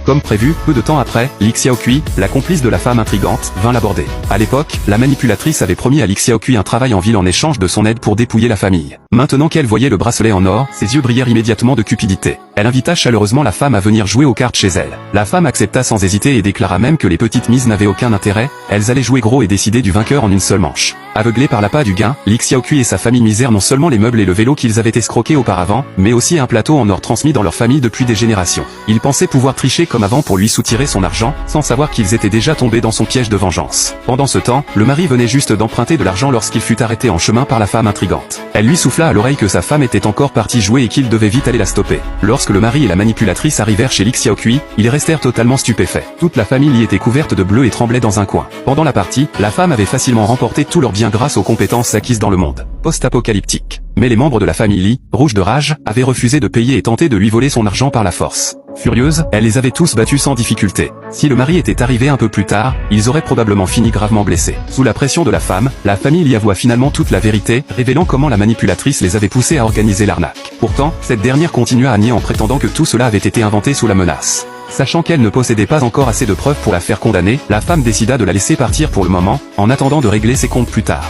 Comme prévu, peu de temps après, Li Xiaokui, la complice de la femme intrigante, vint l'aborder. À l'époque, la manipulatrice avait promis à Li Xiaokui un travail en ville en échange de son aide pour dépouiller la famille. Maintenant qu'elle voyait le bracelet en or, ses yeux brillèrent immédiatement de cupidité. Elle invita chaleureusement la femme à venir jouer aux cartes chez elle. La femme accepta sans hésiter et déclara même que les petites mises n'avaient aucun intérêt, elles allaient jouer gros et décider du vainqueur en une seule manche. Aveuglés par l'appât du gain, Li Xiaokui et sa famille misèrent non seulement les meubles et le vélo qu'ils avaient escroqués auparavant, mais aussi un plateau en or transmis dans leur famille depuis des générations. Ils pensaient pouvoir tricher comme avant pour lui soutirer son argent, sans savoir qu'ils étaient déjà tombés dans son piège de vengeance. Pendant ce temps, le mari venait juste d'emprunter de l'argent lorsqu'il fut arrêté en chemin par la femme intrigante. Elle lui souffla à l'oreille que sa femme était encore partie jouer et qu'il devait vite aller la stopper. Lorsque le mari et la manipulatrice arrivèrent chez Li Xiaokui, ils restèrent totalement stupéfaits. Toute la famille y était couverte de bleu et tremblait dans un coin. Pendant la partie, la femme avait facilement remporté tous leurs biens grâce aux compétences acquises dans le monde post-apocalyptique. Mais les membres de la famille Li, rouges de rage, avaient refusé de payer et tenté de lui voler son argent par la force. Furieuse, elle les avait tous battus sans difficulté. Si le mari était arrivé un peu plus tard, ils auraient probablement fini gravement blessés. Sous la pression de la femme, la famille Li avoua finalement toute la vérité, révélant comment la manipulatrice les avait poussés à organiser l'arnaque. Pourtant, cette dernière continua à nier en prétendant que tout cela avait été inventé sous la menace. Sachant qu'elle ne possédait pas encore assez de preuves pour la faire condamner, la femme décida de la laisser partir pour le moment, en attendant de régler ses comptes plus tard.